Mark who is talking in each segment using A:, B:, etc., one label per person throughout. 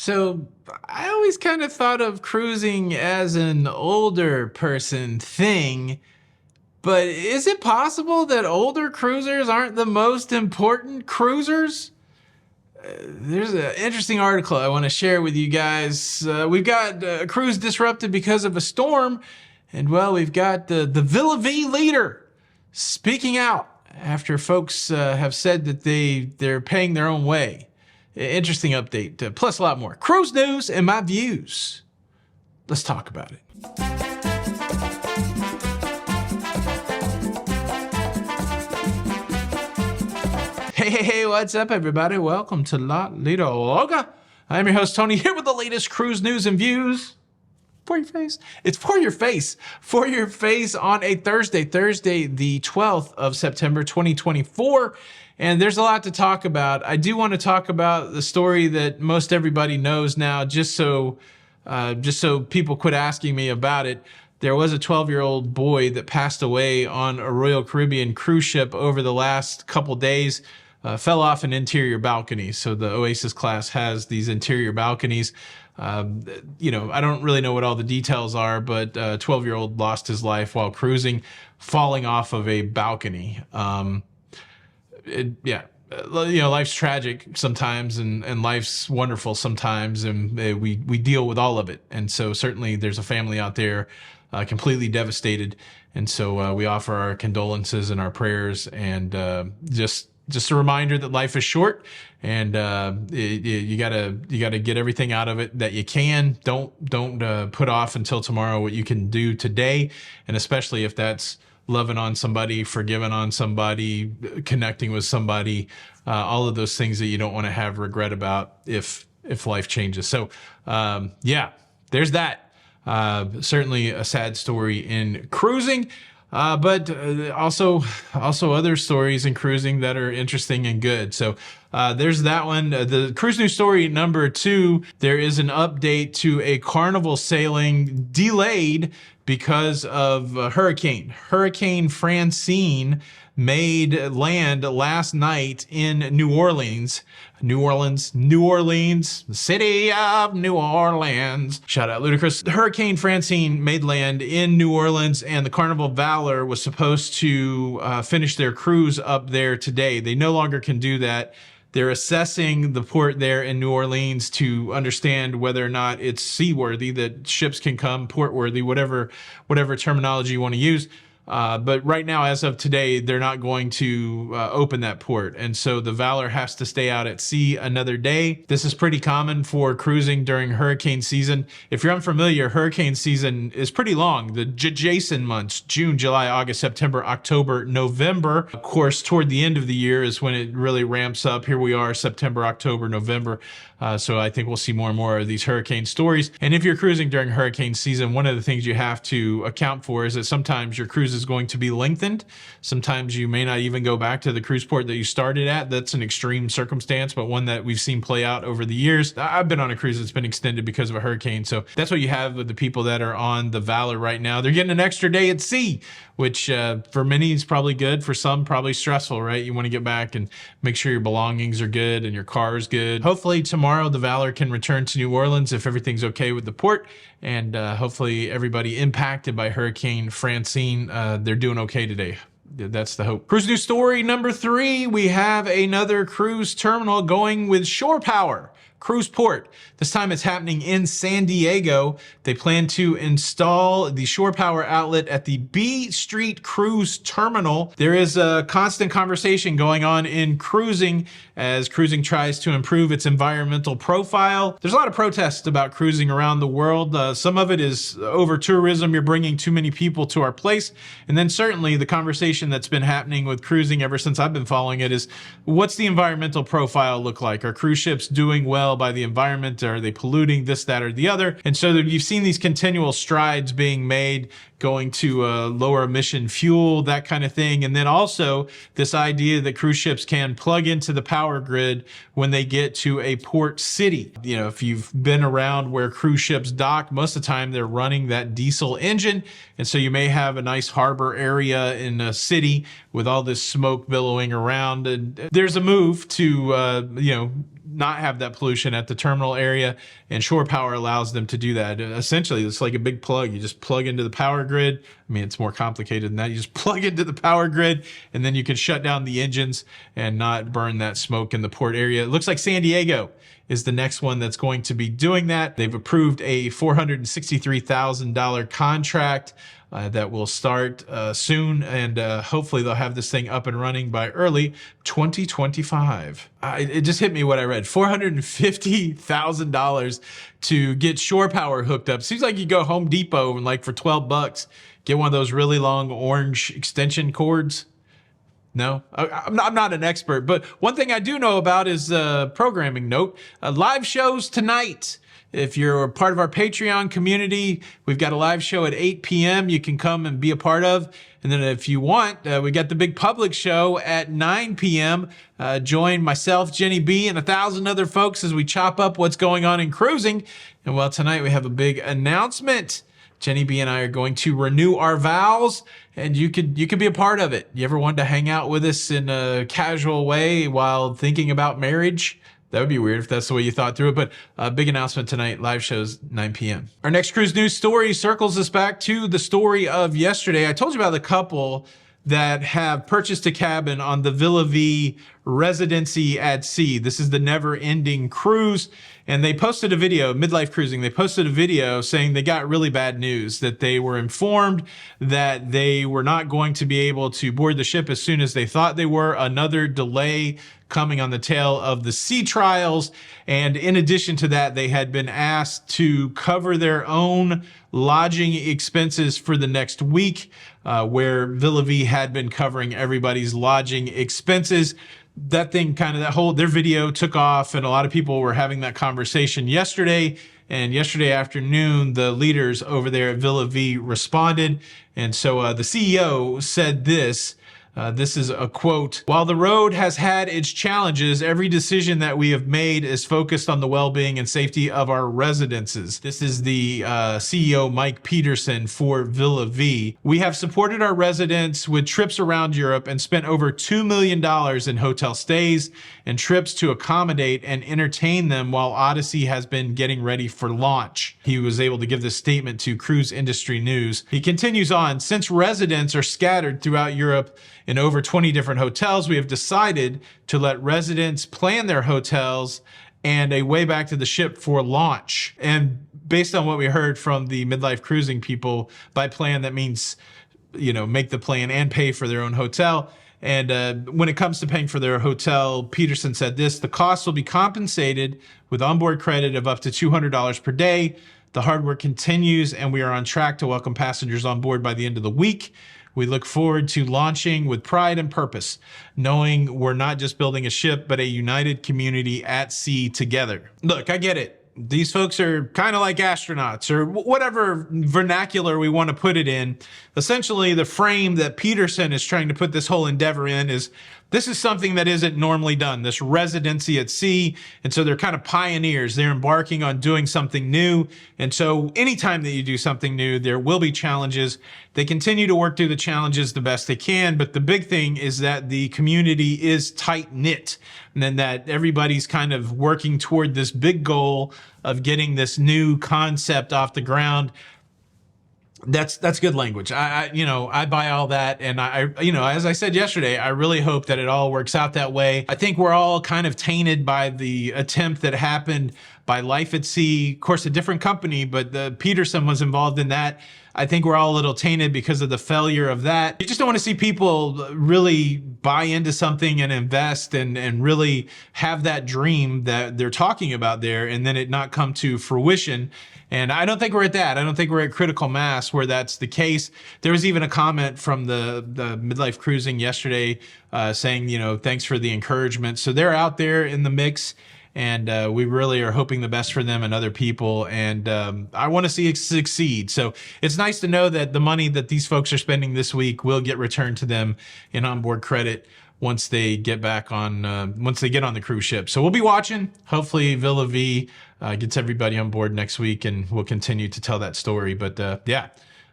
A: So I always kind of thought of cruising as an older person thing, but is it possible that older cruisers aren't the most important cruisers? There's an interesting article I want to share with you guys. We've got a cruise disrupted because of a storm, and well, we've got the Villa V leader speaking out after folks have said that they're paying their own way. Interesting update, plus a lot more. Cruise news and my views. Let's talk about it. Hey, what's up, everybody? Welcome to La Lido Loga. I'm your host, Tony, here with the latest cruise news and views. For your face. It's for your face. For your face on a Thursday, the 12th of September, 2024. And there's a lot to talk about. I do want to talk about the story that most everybody knows now, just so people quit asking me about it. There was a 12-year-old boy that passed away on a Royal Caribbean cruise ship over the last couple days. Fell off an interior balcony. So the Oasis class has these interior balconies. I don't really know what all the details are, but a 12-year-old lost his life while cruising, falling off of a balcony. Life's tragic sometimes and life's wonderful sometimes, and we deal with all of it. And so certainly there's a family out there completely devastated. And so we offer our condolences and our prayers, and just a reminder that life is short, and you gotta get everything out of it that you can. Don't put off until tomorrow what you can do today, and especially if that's loving on somebody, forgiving on somebody, connecting with somebody, all of those things that you don't want to have regret about if life changes. So there's that. Certainly a sad story in cruising. But also other stories in cruising that are interesting and good. So there's that one. The cruise news story number 2, there is an update to a Carnival sailing delayed because of a hurricane. Hurricane Francine made land last night in New Orleans, the city of New Orleans. Shout out Ludacris. Hurricane Francine made land in New Orleans, and the Carnival Valor was supposed to finish their cruise up there today. They no longer can do that. They're assessing the port there in New Orleans to understand whether or not it's seaworthy, that ships can come, port-worthy, whatever terminology you want to use. But right now, as of today, they're not going to open that port. And so the Valor has to stay out at sea another day. This is pretty common for cruising during hurricane season. If you're unfamiliar, hurricane season is pretty long. The Jason months, June, July, August, September, October, November. Of course, toward the end of the year is when it really ramps up. Here we are, September, October, November. So I think we'll see more and more of these hurricane stories. And if you're cruising during hurricane season, one of the things you have to account for is that sometimes your cruise is going to be lengthened. Sometimes you may not even go back to the cruise port that you started at. That's an extreme circumstance, but one that we've seen play out over the years. I've been on a cruise that's been extended because of a hurricane. So that's what you have with the people that are on the Valor right now. They're getting an extra day at sea, which for many is probably good. For some, probably stressful, right? You want to get back and make sure your belongings are good and your car is good. Hopefully tomorrow the Valor can return to New Orleans if everything's okay with the port, and hopefully everybody impacted by Hurricane Francine, they're doing okay today. That's the hope. Cruise news story number 3, we have another cruise terminal going with shore power. Cruise port. This time it's happening in San Diego. They plan to install the shore power outlet at the B Street Cruise Terminal. There is a constant conversation going on in cruising as cruising tries to improve its environmental profile. There's a lot of protests about cruising around the world. Some of it is over tourism. You're bringing too many people to our place. And then certainly the conversation that's been happening with cruising ever since I've been following it is, what's the environmental profile look like? Are cruise ships doing well by the environment? Are they polluting this, that, or the other? And so you've seen these continual strides being made. going to lower emission fuel, that kind of thing. And then also this idea that cruise ships can plug into the power grid when they get to a port city. You know, if you've been around where cruise ships dock, most of the time they're running that diesel engine. And so you may have a nice harbor area in a city with all this smoke billowing around. And there's a move to, not have that pollution at the terminal area, and shore power allows them to do that. Essentially, it's like a big plug. You just plug into the power grid. I mean, it's more complicated than that. You just plug into the power grid, and then you can shut down the engines and not burn that smoke in the port area. It looks like San Diego is the next one that's going to be doing that. They've approved a $463,000 contract that will start soon, and hopefully they'll have this thing up and running by early 2025. It just hit me what I read, $450,000 to get shore power hooked up. Seems like you go Home Depot and like for $12, get one of those really long orange extension cords. No, I'm not an expert, but one thing I do know about is programming note, live shows tonight. If you're a part of our Patreon community, we've got a live show at 8 p.m. you can come and be a part of. And then if you want, we got the big public show at 9 p.m. Join myself, Jenny B, and 1,000 other folks as we chop up what's going on in cruising. And well, tonight we have a big announcement. Jenny B and I are going to renew our vows, and you could be a part of it. You ever wanted to hang out with us in a casual way while thinking about marriage? That would be weird if that's the way you thought through it, but a big announcement tonight, live shows 9 p.m. Our next cruise news story circles us back to the story of yesterday. I told you about the couple that have purchased a cabin on the Villa V Residency at Sea. This is the never-ending cruise, and they posted a video, Midlife Cruising, they posted a video saying they got really bad news, that they were informed that they were not going to be able to board the ship as soon as they thought they were. Another delay coming on the tail of the sea trials. And in addition to that, they had been asked to cover their own lodging expenses for the next week, where Villa V had been covering everybody's lodging expenses. That thing their video took off, and a lot of people were having that conversation yesterday. And yesterday afternoon, the leaders over there at Villa V responded. And so the CEO said this. This is a quote. "While the road has had its challenges, every decision that we have made is focused on the well-being and safety of our residences." This is the CEO, Mike Peterson, for Villa V. "We have supported our residents with trips around Europe and spent over $2 million in hotel stays and trips to accommodate and entertain them while Odyssey has been getting ready for launch." He was able to give this statement to Cruise Industry News. He continues on, "Since residents are scattered throughout Europe in over 20 different hotels, we have decided to let residents plan their hotels and a way back to the ship for launch." And based on what we heard from the Midlife Cruising people, by plan, that means, make the plan and pay for their own hotel. And when it comes to paying for their hotel, Peterson said this: "The costs will be compensated with onboard credit of up to $200 per day. The hard work continues, and we are on track to welcome passengers on board by the end of the week. We look forward to launching with pride and purpose, knowing we're not just building a ship, but a united community at sea together." Look, I get it. These folks are kind of like astronauts, or whatever vernacular we want to put it in. Essentially, the frame that Peterson is trying to put this whole endeavor in is, this is something that isn't normally done, this residency at sea. And so they're kind of pioneers. They're embarking on doing something new. And so anytime that you do something new, there will be challenges. They continue to work through the challenges the best they can. But the big thing is that the community is tight knit, and then that everybody's kind of working toward this big goal of getting this new concept off the ground. That's good language. I buy all that. And as I said yesterday, I really hope that it all works out that way. I think we're all kind of tainted by the attempt that happened by Life at Sea. Of course, a different company, but the Peterson was involved in that. I think we're all a little tainted because of the failure of that. You just don't want to see people really buy into something and invest and really have that dream that they're talking about there, and then it not come to fruition. And I don't think we're at that. I don't think we're at critical mass where that's the case. There was even a comment from the Midlife Cruising yesterday saying, thanks for the encouragement. So they're out there in the mix. And we really are hoping the best for them and other people. And I want to see it succeed. So it's nice to know that the money that these folks are spending this week will get returned to them in onboard credit once they get back on, once they get on the cruise ship. So we'll be watching. Hopefully Villa V gets everybody on board next week, and we'll continue to tell that story. But yeah.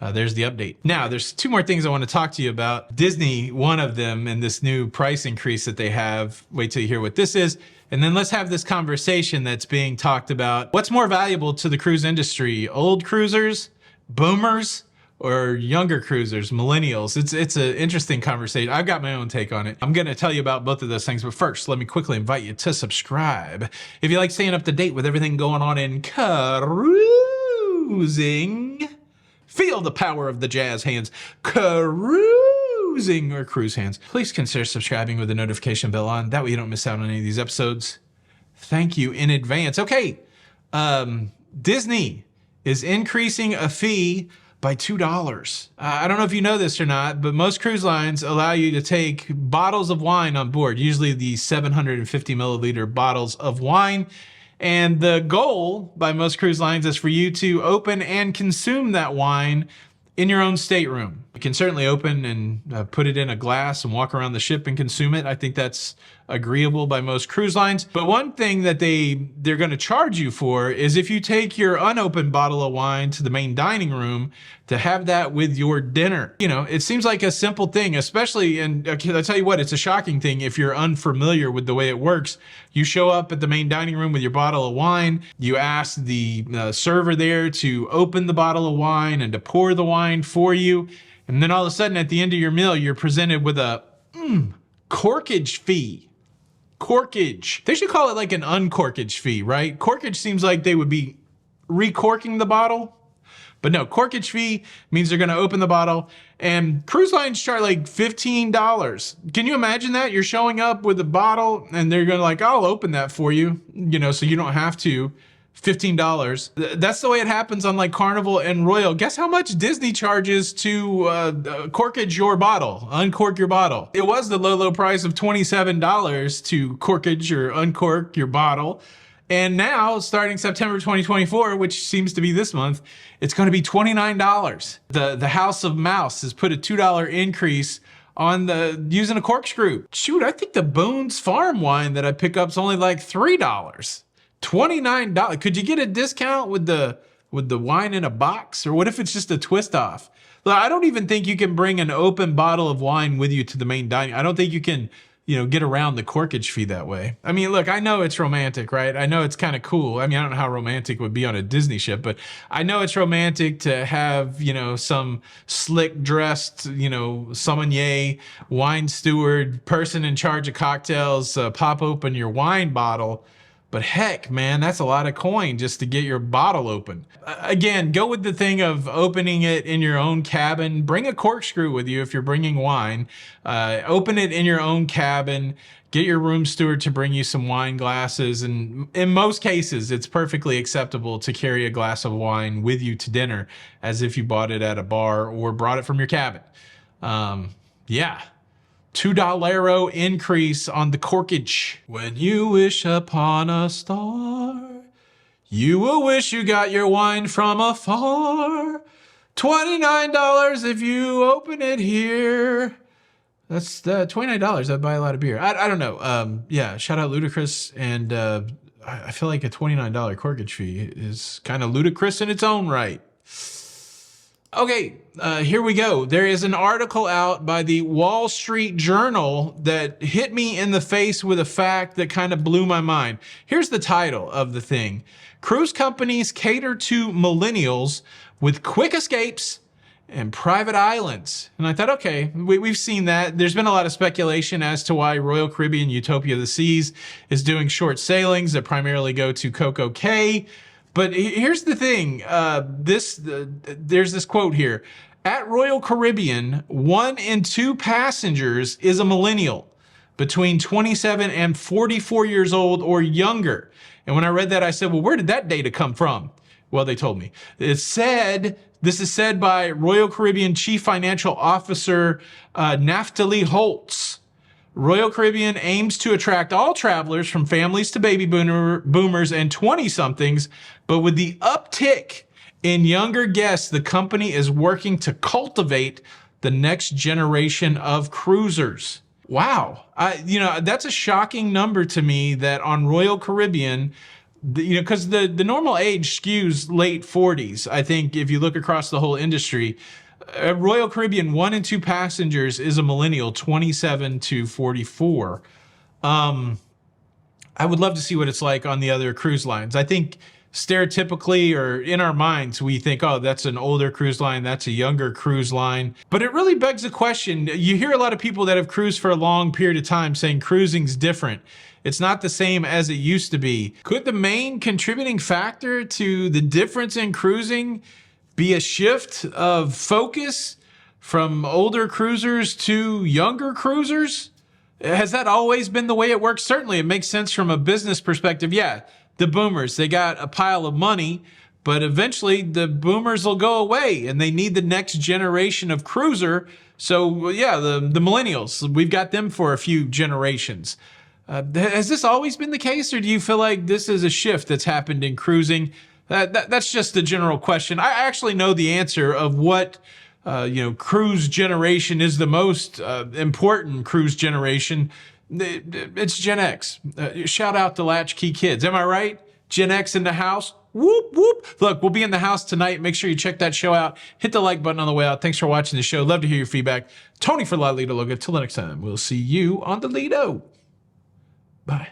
A: There's the update. Now, there's two more things I want to talk to you about. Disney, one of them, and this new price increase that they have. Wait till you hear what this is. And then let's have this conversation that's being talked about. What's more valuable to the cruise industry? Old cruisers, boomers, or younger cruisers, millennials? It's an interesting conversation. I've got my own take on it. I'm going to tell you about both of those things. But first, let me quickly invite you to subscribe. If you like staying up to date with everything going on in cruising, feel the power of the jazz hands. Cruising or cruise hands. Please consider subscribing with the notification bell on. That way you don't miss out on any of these episodes. Thank you in advance. Okay, Disney is increasing a fee by $2. I don't know if you know this or not, but most cruise lines allow you to take bottles of wine on board, usually the 750 milliliter bottles of wine. And the goal by most cruise lines is for you to open and consume that wine in your own stateroom. You can certainly open and put it in a glass and walk around the ship and consume it. I think that's agreeable by most cruise lines. But one thing that they're going to charge you for is if you take your unopened bottle of wine to the main dining room to have that with your dinner. You know, it seems like a simple thing, especially, and I'll tell you what, it's a shocking thing if you're unfamiliar with the way it works. You show up at the main dining room with your bottle of wine, you ask the server there to open the bottle of wine and to pour the wine for you. And then all of a sudden at the end of your meal, you're presented with a corkage fee. Corkage. They should call it like an uncorkage fee, right? Corkage seems like they would be recorking the bottle. But no, corkage fee means they're going to open the bottle, and cruise lines charge like $15. Can you imagine that? You're showing up with a bottle and they're going to like, I'll open that for you, you know, so you don't have to. $15. That's the way it happens on like Carnival and Royal. Guess how much Disney charges to corkage your bottle, uncork your bottle. It was the low price of $27 to corkage or uncork your bottle. And now, starting September 2024, which seems to be this month, it's going to be $29. The House of Mouse has put a $2 increase on using a corkscrew. Shoot, I think the Boone's Farm wine that I pick up is only like $3. $29. Could you get a discount with the wine in a box? Or what if it's just a twist off? Look, I don't even think you can bring an open bottle of wine with you to the main dining. I don't think you can, you know, get around the corkage fee that way. I mean, look, I know it's romantic, right? I know it's kind of cool. I mean, I don't know how romantic it would be on a Disney ship, but I know it's romantic to have, you know, some slick dressed, you know, sommelier, wine steward, person in charge of cocktails, pop open your wine bottle. But heck, man, that's a lot of coin just to get your bottle open. Again, go with the thing of opening it in your own cabin. Bring a corkscrew with you if you're bringing wine. Open it in your own cabin. Get your room steward to bring you some wine glasses. And in most cases, it's perfectly acceptable to carry a glass of wine with you to dinner as if you bought it at a bar or brought it from your cabin. Yeah. $2 increase on the corkage. When you wish upon a star, you will wish you got your wine from afar. $29 if you open it here. That's $29. I'd buy a lot of beer. I don't know. Yeah, shout out Ludacris. And I feel like a $29 corkage fee is kind of ludicrous in its own right. Okay, here we go. There is an article out by the Wall Street Journal that hit me in the face with a fact that kind of blew my mind. Here's the title of the thing. Cruise companies cater to millennials with quick escapes and private islands. And I thought, okay, we've seen that. There's been a lot of speculation as to why Royal Caribbean Utopia of the Seas is doing short sailings that primarily go to Coco Cay. But here's the thing, there's this quote here. At Royal Caribbean, 1 in 2 passengers is a millennial between 27 and 44 years old or younger. And when I read that, I said, well, where did that data come from? Well, they told me. This is said by Royal Caribbean Chief Financial Officer Naftali Holtz. Royal Caribbean aims to attract all travelers from families to baby boomers and 20-somethings, but with the uptick in younger guests, the company is working to cultivate the next generation of cruisers. Wow. That's a shocking number to me that on Royal Caribbean, because the normal age skews late 40s. I think if you look across the whole industry, Royal Caribbean 1 and 2 passengers is a millennial, 27 to 44. I would love to see what it's like on the other cruise lines. I think stereotypically or in our minds, we think, oh, that's an older cruise line, that's a younger cruise line. But it really begs the question. You hear a lot of people that have cruised for a long period of time saying cruising's different. It's not the same as it used to be. Could the main contributing factor to the difference in cruising be a shift of focus from older cruisers to younger cruisers? Has that always been the way it works? Certainly, it makes sense from a business perspective. Yeah, the boomers, they got a pile of money, but eventually the boomers will go away and they need the next generation of cruiser. So yeah, the millennials, we've got them for a few generations. Has this always been the case, or do you feel like this is a shift that's happened in cruising? That's just the general question. I actually know the answer of what cruise generation is the most important cruise generation. It's Gen X. Shout out to Latchkey Kids. Am I right? Gen X in the house. Whoop, whoop. Look, we'll be in the house tonight. Make sure you check that show out. Hit the like button on the way out. Thanks for watching the show. Love to hear your feedback. Tony for La Lido Logo. Till next time, we'll see you on the Lido. Bye.